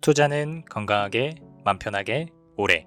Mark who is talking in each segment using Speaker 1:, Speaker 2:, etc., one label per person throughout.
Speaker 1: 투자는 건강하게, 맘 편하게, 오래.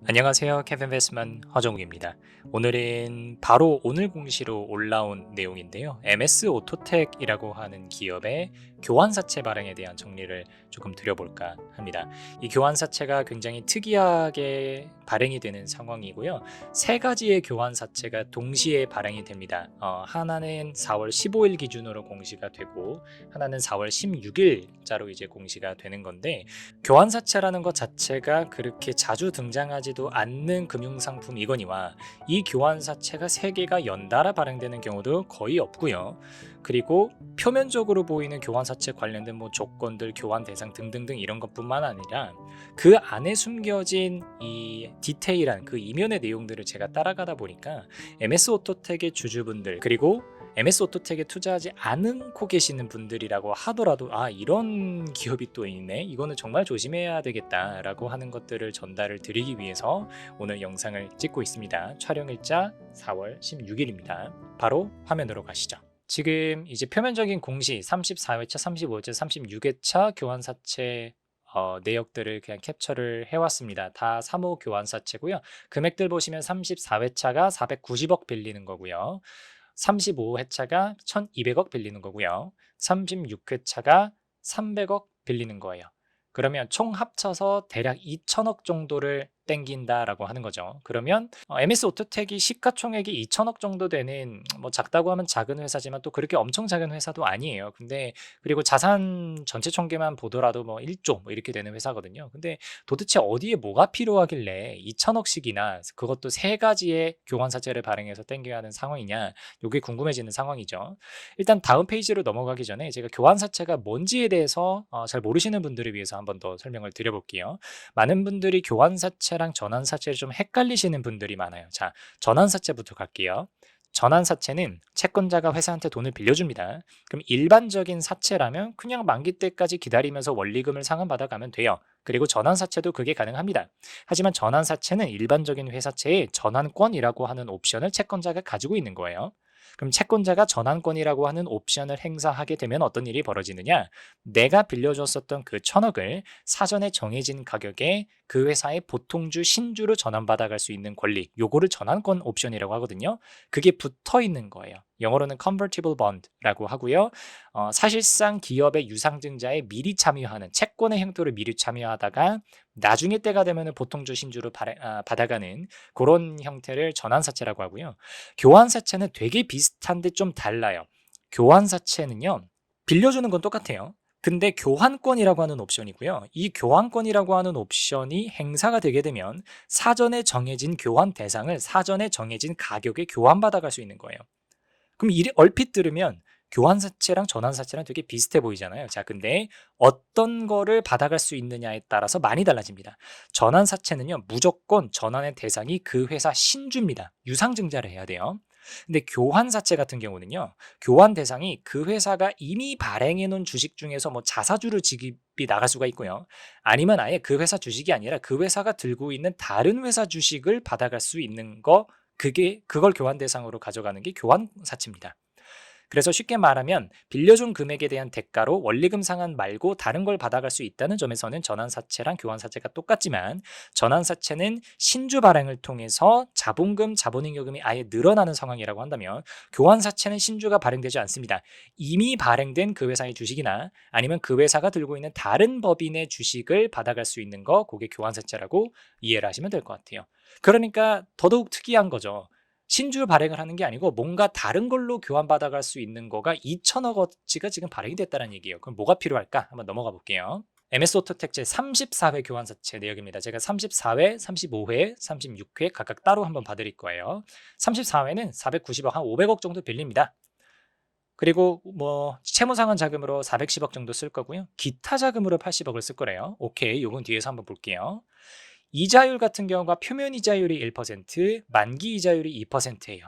Speaker 1: 안녕하세요. 캐빈베스만 허정욱입니다. 오늘은 바로 오늘 공시로 올라온 내용인데요. MS 오토텍이라고 하는 기업의 교환사채 발행에 대한 정리를 조금 드려볼까 합니다. 이 교환사채가 굉장히 특이하게 발행이 되는 상황이고요. 세 가지의 교환사채가 동시에 발행이 됩니다. 하나는 4월 15일 기준으로 공시가 되고 하나는 4월 16일자로 이제 공시가 되는 건데, 교환사채라는 것 자체가 그렇게 자주 등장하지도 않는 금융상품이거니와 이 교환사채가 3개가 연달아 발행되는 경우도 거의 없고요. 그리고 표면적으로 보이는 교환사채 관련된 조건들, 교환 대상 등등등 이런 것뿐만 아니라 그 안에 숨겨진 이 디테일한 그 이면의 내용들을 제가 따라가다 보니까 MS 오토텍의 주주분들, 그리고 MS 오토텍에 투자하지 않고 계시는 분들이라고 하더라도 이런 기업이 또 있네, 이거는 정말 조심해야 되겠다라고 하는 것들을 전달을 드리기 위해서 오늘 영상을 찍고 있습니다. 촬영일자 4월 16일입니다. 바로 화면으로 가시죠. 지금 이제 표면적인 공시 34회차, 35회차, 36회차 교환사채 내역들을 그냥 캡처를 해왔습니다. 다 3호 교환사채고요. 금액들 보시면 34회차가 490억 빌리는 거고요. 35회차가 1200억 빌리는 거고요. 36회차가 300억 빌리는 거예요. 그러면 총 합쳐서 대략 2000억 정도를 땡긴다라고 하는 거죠. 그러면 MS 오토텍이 시가총액이 2000억 정도 되는, 작다고 하면 작은 회사지만 또 그렇게 엄청 작은 회사도 아니에요. 근데 그리고 자산 전체 총계만 보더라도 1조 이렇게 되는 회사거든요. 근데 도대체 어디에 뭐가 필요하길래 2000억씩이나, 그것도 3가지의 교환사채를 발행해서 땡겨야 하는 상황이냐, 이게 궁금해지는 상황이죠. 일단 다음 페이지로 넘어가기 전에 제가 교환사채가 뭔지에 대해서 잘 모르시는 분들을 위해서 한번 더 설명을 드려볼게요. 많은 분들이 교환사채랑 전환사채를 좀 헷갈리시는 분들이 많아요. 자, 전환사채부터 갈게요. 전환사채는 채권자가 회사한테 돈을 빌려줍니다. 그럼 일반적인 사채라면 그냥 만기 때까지 기다리면서 원리금을 상환받아가면 돼요. 그리고 전환사채도 그게 가능합니다. 하지만 전환사채는 일반적인 회사채에 전환권이라고 하는 옵션을 채권자가 가지고 있는 거예요. 그럼 채권자가 전환권이라고 하는 옵션을 행사하게 되면 어떤 일이 벌어지느냐? 내가 빌려줬었던 그 1000억을 사전에 정해진 가격에 그 회사의 보통주, 신주로 전환받아갈 수 있는 권리, 요거를 전환권 옵션이라고 하거든요. 그게 붙어 있는 거예요. 영어로는 convertible bond라고 하고요. 사실상 기업의 유상증자에 미리 참여하는, 채권의 형태로 미리 참여하다가 나중에 때가 되면 보통주, 신주로 받아가는 그런 형태를 전환사채라고 하고요. 교환사채는 되게 비슷한데 좀 달라요. 교환사채는요, 빌려주는 건 똑같아요. 근데 교환권이라고 하는 옵션이고요. 이 교환권이라고 하는 옵션이 행사가 되게 되면 사전에 정해진 교환 대상을 사전에 정해진 가격에 교환받아갈 수 있는 거예요. 그럼 얼핏 들으면 교환사채랑 전환사채랑 되게 비슷해 보이잖아요. 자, 근데 어떤 거를 받아갈 수 있느냐에 따라서 많이 달라집니다. 전환사채는요, 무조건 전환의 대상이 그 회사 신주입니다. 유상증자를 해야 돼요. 근데 교환사채 같은 경우는요, 교환 대상이 그 회사가 이미 발행해 놓은 주식 중에서 자사주로 지급이 나갈 수가 있고요. 아니면 아예 그 회사 주식이 아니라 그 회사가 들고 있는 다른 회사 주식을 받아갈 수 있는 거, 그걸 교환 대상으로 가져가는 게 교환사채입니다. 그래서 쉽게 말하면 빌려준 금액에 대한 대가로 원리금 상환 말고 다른 걸 받아갈 수 있다는 점에서는 전환사채랑 교환사채가 똑같지만, 전환사채는 신주 발행을 통해서 자본금, 자본잉여금이 아예 늘어나는 상황이라고 한다면, 교환사채는 신주가 발행되지 않습니다. 이미 발행된 그 회사의 주식이나 아니면 그 회사가 들고 있는 다른 법인의 주식을 받아갈 수 있는 거, 그게 교환사채라고 이해를 하시면 될 것 같아요. 그러니까 더더욱 특이한 거죠. 신주 발행을 하는 게 아니고 뭔가 다른 걸로 교환받아갈 수 있는 거가 2천억어치가 지금 발행이 됐다는 얘기예요. 그럼 뭐가 필요할까? 한번 넘어가 볼게요. MS 오토텍 제 34회 교환사채 내역입니다. 제가 34회, 35회, 36회 각각 따로 한번 봐드릴 거예요. 34회는 490억, 한 500억 정도 빌립니다. 그리고 채무상환 자금으로 410억 정도 쓸 거고요. 기타 자금으로 80억을 쓸 거래요. 오케이, 요건 뒤에서 한번 볼게요. 이자율 같은 경우가 표면 이자율이 1%, 만기 이자율이 2%예요.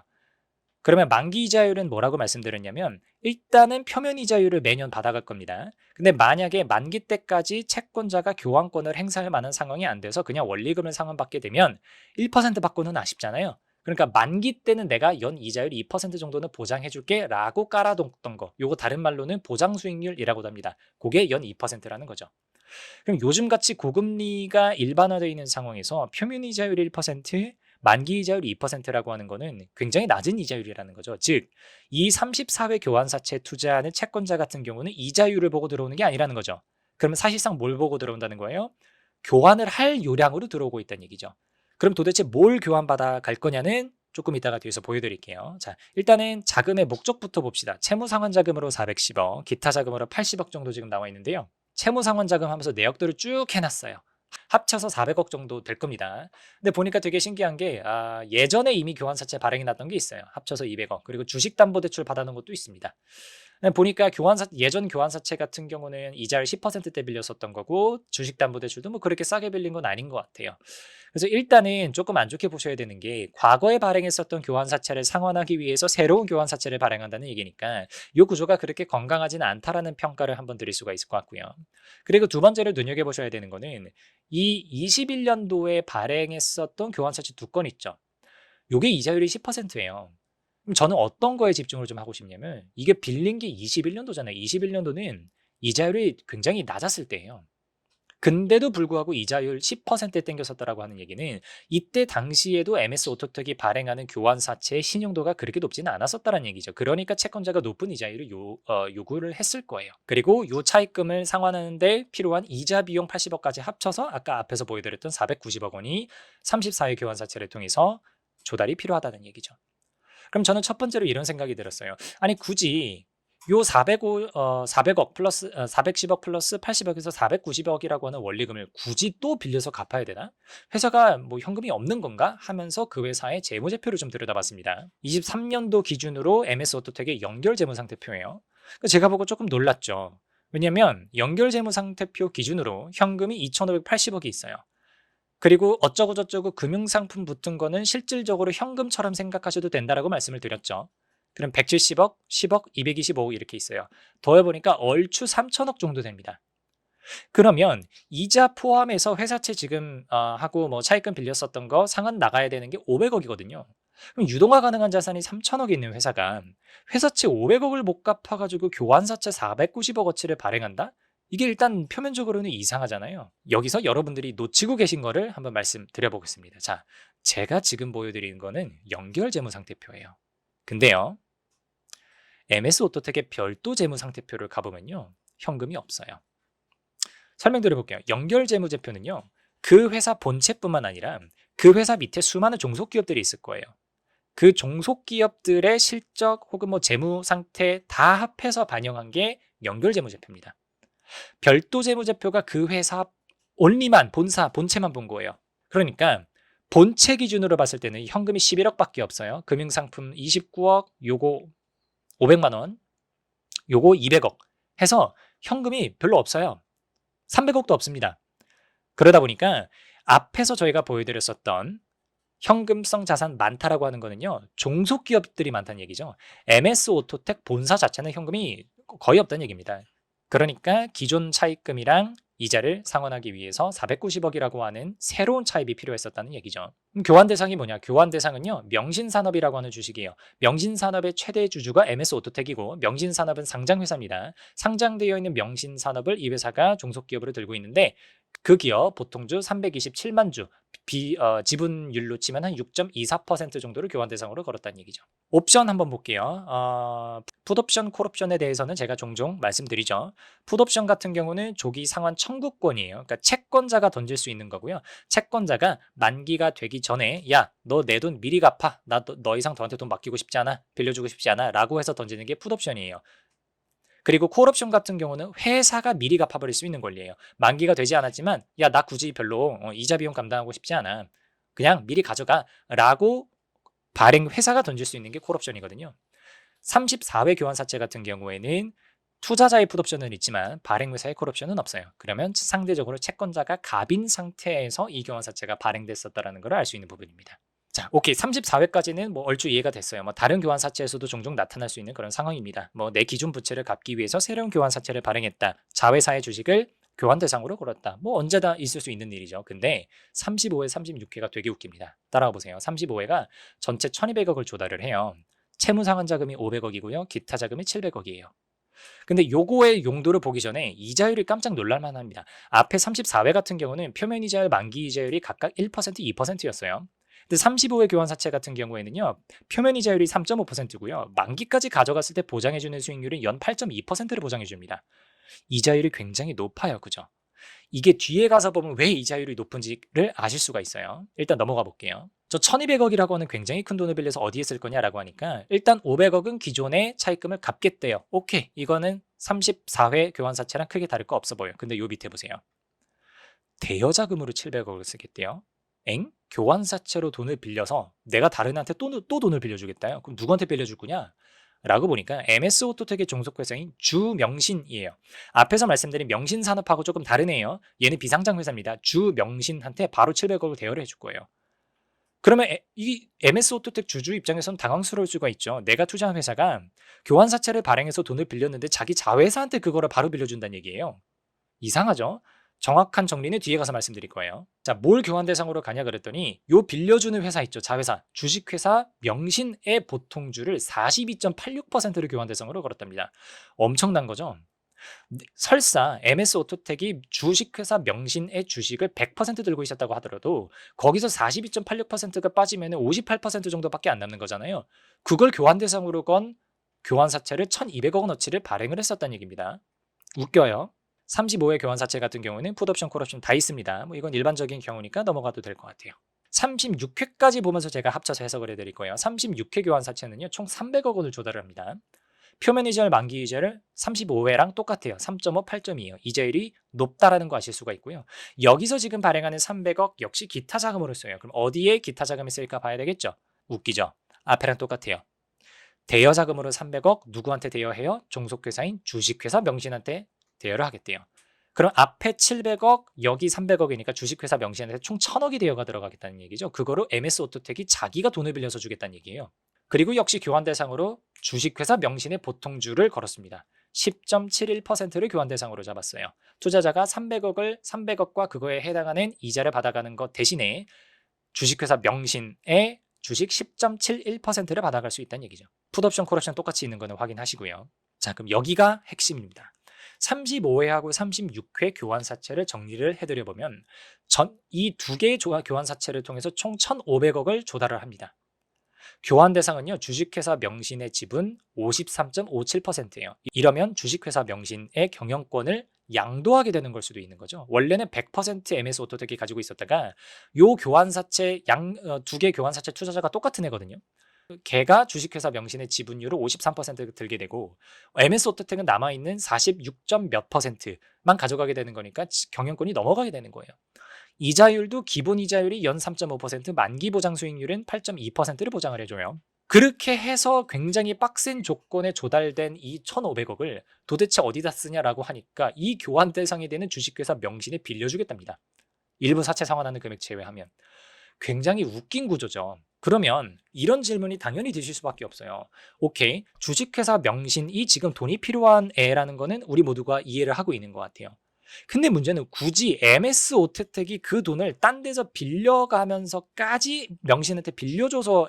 Speaker 1: 그러면 만기 이자율은 뭐라고 말씀드렸냐면, 일단은 표면 이자율을 매년 받아갈 겁니다. 근데 만약에 만기 때까지 채권자가 교환권을 행사할 만한 상황이 안 돼서 그냥 원리금을 상환받게 되면 1% 받고는 아쉽잖아요. 그러니까 만기 때는 내가 연 이자율 2% 정도는 보장해줄게 라고 깔아뒀던 거, 요거 다른 말로는 보장수익률이라고도 합니다. 그게 연 2%라는 거죠. 그럼 요즘같이 고금리가 일반화되어 있는 상황에서 표면 이자율이 1%, 만기 이자율이 2%라고 하는 거는 굉장히 낮은 이자율이라는 거죠. 즉, 이 34회 교환사채에 투자하는 채권자 같은 경우는 이자율을 보고 들어오는 게 아니라는 거죠. 그러면 사실상 뭘 보고 들어온다는 거예요? 교환을 할 요량으로 들어오고 있다는 얘기죠. 그럼 도대체 뭘 교환받아 갈 거냐는 조금 이따가 뒤에서 보여드릴게요. 자, 일단은 자금의 목적부터 봅시다. 채무상환자금으로 410억, 기타 자금으로 80억 정도 지금 나와 있는데요. 채무상환자금 하면서 내역들을 쭉 해놨어요. 합쳐서 400억 정도 될 겁니다. 근데 보니까 되게 신기한 게 예전에 이미 교환사채 발행이 났던 게 있어요. 합쳐서 200억. 그리고 주식담보대출 받아놓은 것도 있습니다. 보니까 예전 교환사채 같은 경우는 이자를 10%대 빌렸었던 거고 주식담보대출도 뭐 그렇게 싸게 빌린 건 아닌 것 같아요. 그래서 일단은 조금 안 좋게 보셔야 되는 게 과거에 발행했었던 교환사채를 상환하기 위해서 새로운 교환사채를 발행한다는 얘기니까 이 구조가 그렇게 건강하지는 않다라는 평가를 한번 드릴 수가 있을 것 같고요. 그리고 두 번째로 눈여겨보셔야 되는 거는 이 21년도에 발행했었던 교환사채 두 건 있죠. 요게 이자율이 10%예요. 그럼 저는 어떤 거에 집중을 좀 하고 싶냐면 이게 빌린 게 21년도잖아요. 21년도는 이자율이 굉장히 낮았을 때예요. 근데도 불구하고 이자율 10%에 땡겼었다라고 하는 얘기는 이때 당시에도 MS 오토텍이 발행하는 교환사채의 신용도가 그렇게 높지는 않았었다는 얘기죠. 그러니까 채권자가 높은 이자율을 요구를 했을 거예요. 그리고 요 차입금을 상환하는데 필요한 이자 비용 80억까지 합쳐서 아까 앞에서 보여드렸던 490억 원이 34회 교환사채를 통해서 조달이 필요하다는 얘기죠. 그럼 저는 첫 번째로 이런 생각이 들었어요. 아니 굳이 요 400억 플러스 410억 플러스 80억에서 490억이라고 하는 원리금을 굳이 또 빌려서 갚아야 되나? 회사가 뭐 현금이 없는 건가? 하면서 그 회사의 재무제표를 좀 들여다봤습니다. 23년도 기준으로 MS 오토텍의 연결 재무상태표예요. 제가 보고 조금 놀랐죠. 왜냐면 연결 재무상태표 기준으로 현금이 2,580억이 있어요. 그리고 어쩌고저쩌고 금융상품 붙은 거는 실질적으로 현금처럼 생각하셔도 된다라고 말씀을 드렸죠. 그럼 170억, 10억, 225억 이렇게 있어요. 더해보니까 얼추 3천억 정도 됩니다. 그러면 이자 포함해서 회사채 지금 하고 뭐 차입금 빌렸었던 거 상환 나가야 되는 게 500억이거든요. 그럼 유동화 가능한 자산이 3천억이 있는 회사가 회사채 500억을 못 갚아가지고 교환사채 490억어치를 발행한다? 이게 일단 표면적으로는 이상하잖아요. 여기서 여러분들이 놓치고 계신 거를 한번 말씀드려보겠습니다. 자, 제가 지금 보여드리는 거는 연결 재무상태표예요. 근데요, MS 오토텍의 별도 재무상태표를 가보면요, 현금이 없어요. 설명드려볼게요. 연결 재무제표는요, 그 회사 본체뿐만 아니라 그 회사 밑에 수많은 종속기업들이 있을 거예요. 그 종속기업들의 실적 혹은 뭐 재무 상태 다 합해서 반영한 게 연결 재무제표입니다. 별도 재무제표가 그 회사 온리만 본체만 본 거예요. 그러니까 본체 기준으로 봤을 때는 현금이 11억밖에 없어요. 금융상품 29억, 요거 500만 원, 요거 200억 해서 현금이 별로 없어요. 300억도 없습니다. 그러다 보니까 앞에서 저희가 보여드렸었던 현금성 자산 많다라고 하는 거는요, 종속기업들이 많다는 얘기죠. MS 오토텍 본사 자체는 현금이 거의 없다는 얘기입니다. 그러니까 기존 차입금이랑 이자를 상환하기 위해서 490억이라고 하는 새로운 차입이 필요했었다는 얘기죠. 교환 대상이 뭐냐? 교환 대상은요, 명신산업이라고 하는 주식이에요. 명신산업의 최대 주주가 MS 오토텍이고 명신산업은 상장회사입니다. 상장되어 있는 명신산업을 이 회사가 종속기업으로 들고 있는데 그 기업 보통주 327만 주 지분율로 치면 한 6.24% 정도를 교환 대상으로 걸었다는 얘기죠. 옵션 한번 볼게요. 풋옵션, 콜옵션에 대해서는 제가 종종 말씀드리죠. 풋옵션 같은 경우는 조기 상환 청구권이에요. 그러니까 채권자가 던질 수 있는 거고요. 채권자가 만기가 되기 전에 야, 너 내 돈 미리 갚아. 나 너 이상 너한테 돈 맡기고 싶지 않아. 빌려주고 싶지 않아. 라고 해서 던지는 게 풋옵션이에요. 그리고 콜옵션 같은 경우는 회사가 미리 갚아버릴 수 있는 권리예요. 만기가 되지 않았지만 야, 나 굳이 별로 이자 비용 감당하고 싶지 않아. 그냥 미리 가져가 라고 발행 회사가 던질 수 있는 게 콜옵션이거든요. 34회 교환사채 같은 경우에는 투자자의 풋옵션은 있지만 발행회사의 콜옵션은 없어요. 그러면 상대적으로 채권자가 갑인 상태에서 이 교환사채가 발행됐었다는 걸 알 수 있는 부분입니다. 자, 오케이. 34회까지는 뭐 얼추 이해가 됐어요. 뭐 다른 교환사채에서도 종종 나타날 수 있는 그런 상황입니다. 뭐 내 기존 부채를 갚기 위해서 새로운 교환사채를 발행했다. 자회사의 주식을 교환 대상으로 걸었다. 뭐 언제나 있을 수 있는 일이죠. 근데 35회, 36회가 되게 웃깁니다. 따라와 보세요. 35회가 전체 1200억을 조달을 해요. 채무상환 자금이 500억이고요. 기타 자금이 700억이에요. 근데 요거의 용도를 보기 전에 이자율이 깜짝 놀랄만 합니다. 앞에 34회 같은 경우는 표면 이자율, 만기 이자율이 각각 1%, 2%였어요. 근데 35회 교환사채 같은 경우에는요, 표면 이자율이 3.5%고요. 만기까지 가져갔을 때 보장해주는 수익률은 연 8.2%를 보장해줍니다. 이자율이 굉장히 높아요. 그죠? 이게 뒤에 가서 보면 왜 이자율이 높은지를 아실 수가 있어요. 일단 넘어가 볼게요. 저 1200억이라고 하는 굉장히 큰 돈을 빌려서 어디에 쓸 거냐라고 하니까 일단 500억은 기존의 차입금을 갚겠대요. 오케이. 이거는 34회 교환사채랑 크게 다를 거 없어 보여요. 근데 요 밑에 보세요. 대여자금으로 700억을 쓰겠대요. 엥? 교환사채로 돈을 빌려서 내가 다른 애한테 또 돈을 빌려주겠다요. 그럼 누구한테 빌려줄 거냐? 라고 보니까 MS 오토텍의 종속회사인 주명신이에요. 앞에서 말씀드린 명신산업하고 조금 다르네요. 얘는 비상장 회사입니다. 주명신한테 바로 700억을 대여를 해줄 거예요. 그러면 이 MS 오토텍 주주 입장에서는 당황스러울 수가 있죠. 내가 투자한 회사가 교환사채를 발행해서 돈을 빌렸는데 자기 자회사한테 그거를 바로 빌려준다는 얘기예요. 이상하죠? 정확한 정리는 뒤에 가서 말씀드릴 거예요. 자, 뭘 교환 대상으로 가냐 그랬더니 요 빌려주는 회사 있죠. 자회사, 주식회사 명신의 보통주를 42.86%를 교환 대상으로 걸었답니다. 엄청난 거죠. 설사 MS 오토텍이 주식회사 명신의 주식을 100% 들고 있었다고 하더라도 거기서 42.86%가 빠지면 58% 정도밖에 안 남는 거잖아요. 그걸 교환 대상으로 건 교환사채를 1200억 원어치를 발행을 했었다는 얘기입니다. 웃겨요. 35회 교환사채 같은 경우는 풋옵션, 콜옵션 다 있습니다. 뭐 이건 일반적인 경우니까 넘어가도 될 것 같아요. 36회까지 보면서 제가 합쳐서 해석을 해드릴 거예요. 36회 교환사채는요, 총 300억 원을 조달을 합니다. 표면 이자율, 만기 이자율 35회랑 똑같아요. 3.5, 8.2예요. 이자율이 높다라는 거 아실 수가 있고요. 여기서 지금 발행하는 300억 역시 기타 자금으로 써요. 그럼 어디에 기타 자금이 쓸까 봐야 되겠죠? 웃기죠? 앞에랑 똑같아요. 대여 자금으로 300억 누구한테 대여해요? 종속회사인 주식회사 명신한테 대여를 하겠대요. 그럼 앞에 700억, 여기 300억이니까 주식회사 명신한테 총 1000억이 대여가 들어가겠다는 얘기죠. 그거로 MS 오토텍이 자기가 돈을 빌려서 주겠다는 얘기예요. 그리고 역시 교환 대상으로 주식회사 명신의 보통주를 걸었습니다. 10.71%를 교환 대상으로 잡았어요. 투자자가 300억과 그거에 해당하는 이자를 받아가는 것 대신에 주식회사 명신의 주식 10.71%를 받아갈 수 있다는 얘기죠. 풋옵션, 콜옵션 똑같이 있는 거는 확인하시고요. 자, 그럼 여기가 핵심입니다. 35회하고 36회 교환사채를 정리를 해드려보면 이 두 개의 교환사채를 통해서 총 1,500억을 조달을 합니다. 교환 대상은요, 주식회사 명신의 지분 53.57%예요. 이러면 주식회사 명신의 경영권을 양도하게 되는 걸 수도 있는 거죠. 원래는 100% MS 오토텍이 가지고 있었다가 요 교환사채 두 개 교환사채 투자자가 똑같은 애거든요. 걔가 주식회사 명신의 지분율을 53% 들게 되고 MS 오토텍은 남아있는 46점 몇 %만 가져가게 되는 거니까 경영권이 넘어가게 되는 거예요. 이자율도 기본 이자율이 연 3.5%, 만기 보장 수익률은 8.2%를 보장을 해줘요. 그렇게 해서 굉장히 빡센 조건에 조달된 이 1,500억을 도대체 어디다 쓰냐라고 하니까 이 교환 대상이 되는 주식회사 명신에 빌려주겠답니다. 일부 사채 상환하는 금액 제외하면. 굉장히 웃긴 구조죠. 그러면 이런 질문이 당연히 드실 수밖에 없어요. 오케이, 주식회사 명신이 지금 돈이 필요한 애라는 거는 우리 모두가 이해를 하고 있는 것 같아요. 근데 문제는 굳이 MS 오토텍이 그 돈을 딴 데서 빌려가면서까지 명신한테 빌려줘서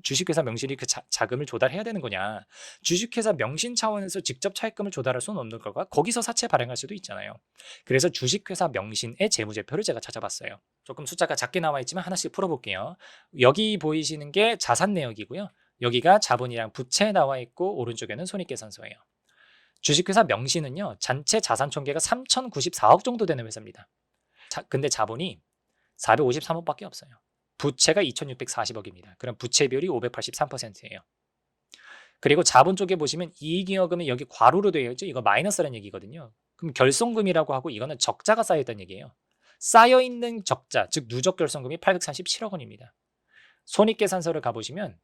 Speaker 1: 주식회사 명신이 그 자금을 조달해야 되는 거냐. 주식회사 명신 차원에서 직접 차입금을 조달할 수는 없는 걸까? 거기서 사채 발행할 수도 있잖아요. 그래서 주식회사 명신의 재무제표를 제가 찾아봤어요. 조금 숫자가 작게 나와 있지만 하나씩 풀어볼게요. 여기 보이시는 게 자산 내역이고요. 여기가 자본이랑 부채 나와 있고 오른쪽에는 손익계산서예요. 주식회사 명신은요, 전체 자산 총계가 3,094억 정도 되는 회사입니다. 근데 자본이 453억밖에 없어요. 부채가 2,640억입니다. 그럼 부채 비율이 583%예요. 그리고 자본 쪽에 보시면 이익잉여금이 여기 괄호로 되어 있죠. 이거 마이너스라는 얘기거든요. 그럼 결손금이라고 하고 이거는 적자가 쌓여있다는 얘기예요. 쌓여있는 적자, 즉 누적 결손금이 837억 원입니다. 손익계산서를 가보시면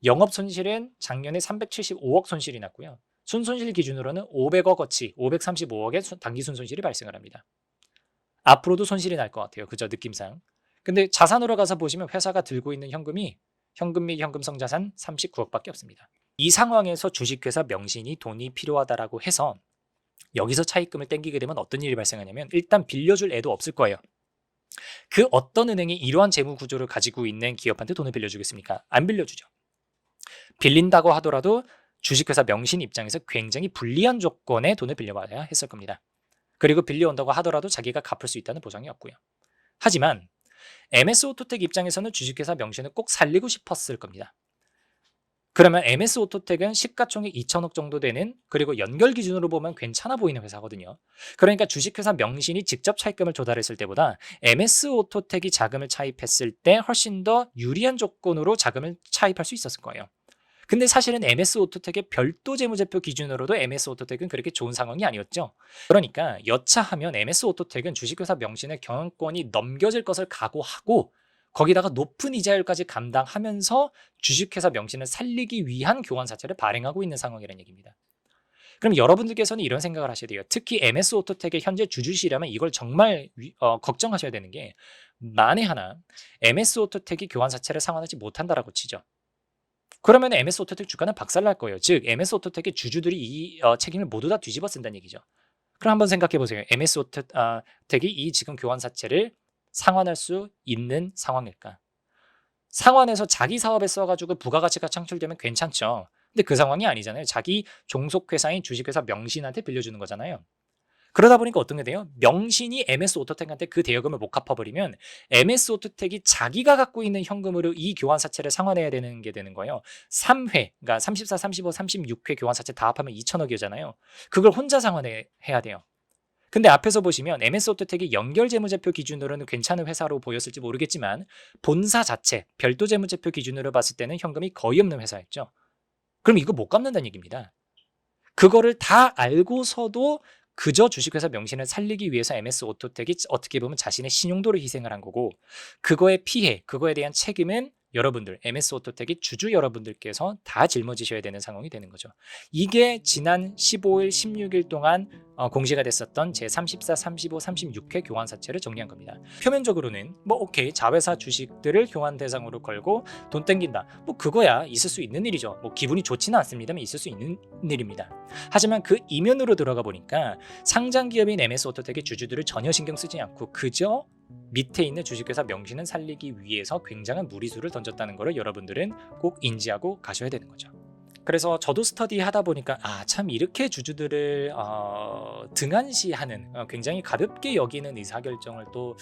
Speaker 1: 영업 손실은 작년에 375억 손실이 났고요. 순손실 기준으로는 500억어치 535억의 단기 순손실이 발생을 합니다. 앞으로도 손실이 날 것 같아요. 그저 느낌상. 근데 자산으로 가서 보시면 회사가 들고 있는 현금 및 현금성 자산 39억밖에 없습니다. 이 상황에서 주식회사 명신이 돈이 필요하다라고 해서 여기서 차입금을 땡기게 되면 어떤 일이 발생하냐면 일단 빌려줄 애도 없을 거예요. 그 어떤 은행이 이러한 재무 구조를 가지고 있는 기업한테 돈을 빌려주겠습니까? 안 빌려주죠. 빌린다고 하더라도 주식회사 명신 입장에서 굉장히 불리한 조건에 돈을 빌려와야 했을 겁니다. 그리고 빌려온다고 하더라도 자기가 갚을 수 있다는 보장이 없고요. 하지만 MS 오토텍 입장에서는 주식회사 명신을 꼭 살리고 싶었을 겁니다. 그러면 MS 오토텍은 시가총액 2천억 정도 되는, 그리고 연결 기준으로 보면 괜찮아 보이는 회사거든요. 그러니까 주식회사 명신이 직접 차입금을 조달했을 때보다 MS 오토텍이 자금을 차입했을 때 훨씬 더 유리한 조건으로 자금을 차입할 수 있었을 거예요. 근데 사실은 MS 오토텍의 별도 재무제표 기준으로도 MS 오토텍은 그렇게 좋은 상황이 아니었죠. 그러니까 여차하면 MS 오토텍은 주식회사 명신의 경영권이 넘겨질 것을 각오하고 거기다가 높은 이자율까지 감당하면서 주식회사 명신을 살리기 위한 교환사채를 발행하고 있는 상황이라는 얘기입니다. 그럼 여러분들께서는 이런 생각을 하셔야 돼요. 특히 MS 오토텍의 현재 주주시라면 이걸 정말 걱정하셔야 되는 게, 만에 하나 MS 오토텍이 교환사채를 상환하지 못한다라고 치죠. 그러면 MS 오토텍 주가는 박살날 거예요. 즉 MS 오토텍의 주주들이 이 책임을 모두 다 뒤집어 쓴다는 얘기죠. 그럼 한번 생각해 보세요. MS 오토텍이 이 지금 교환사채를 상환할 수 있는 상황일까? 상환해서 자기 사업에 써가지고 부가가치가 창출되면 괜찮죠. 근데 그 상황이 아니잖아요. 자기 종속회사인 주식회사 명신한테 빌려주는 거잖아요. 그러다 보니까 어떤 게 돼요? 명신이 MS 오토텍한테 그 대여금을 못 갚아버리면 MS 오토텍이 자기가 갖고 있는 현금으로 이 교환사채를 상환해야 되는 게 되는 거예요. 3회, 그러니까 34, 35, 36회 교환사채 다 합하면 2천억이잖아요. 그걸 혼자 상환해야 돼요. 근데 앞에서 보시면 MS 오토텍이 연결 재무제표 기준으로는 괜찮은 회사로 보였을지 모르겠지만 본사 자체, 별도 재무제표 기준으로 봤을 때는 현금이 거의 없는 회사였죠. 그럼 이거 못 갚는다는 얘기입니다. 그거를 다 알고서도 그저 주식회사 명신을 살리기 위해서 MS 오토텍이 어떻게 보면 자신의 신용도를 희생을 한 거고, 그거의 피해, 그거에 대한 책임은 여러분들, MS 오토텍이 주주 여러분들께서 다 짊어지셔야 되는 상황이 되는 거죠. 이게 지난 15일, 16일 동안 공시가 됐었던 제34, 35, 36회 교환사채를 정리한 겁니다. 표면적으로는 뭐 오케이, 자회사 주식들을 교환 대상으로 걸고 돈 땡긴다, 뭐 그거야 있을 수 있는 일이죠. 뭐 기분이 좋지는 않습니다만 있을 수 있는 일입니다. 하지만 그 이면으로 들어가 보니까 상장기업인 MS 오토텍의 주주들을 전혀 신경 쓰지 않고 그저 밑에 있는 주식회사 명신을 살리기 위해서 굉장한 무리수를 던졌다는 것을 여러분들은 꼭 인지하고 가셔야 되는 거죠. 그래서 저도 스터디 하다 보니까 참 이렇게 주주들을 등한시하는, 굉장히 가볍게 여기는 의사결정을 또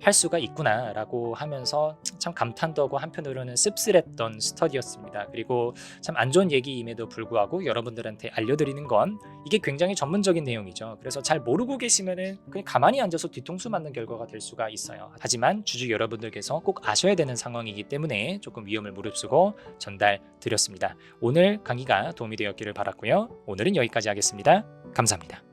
Speaker 1: 할 수가 있구나라고 하면서 참 감탄도 하고 한편으로는 씁쓸했던 스터디였습니다. 그리고 참 안 좋은 얘기임에도 불구하고 여러분들한테 알려드리는 건 이게 굉장히 전문적인 내용이죠. 그래서 잘 모르고 계시면은 그냥 가만히 앉아서 뒤통수 맞는 결과가 될 수가 있어요. 하지만 주주 여러분들께서 꼭 아셔야 되는 상황이기 때문에 조금 위험을 무릅쓰고 전달드렸습니다. 오늘 강의가 도움이 되었기를 바랐고요. 오늘은 여기까지 하겠습니다. 감사합니다.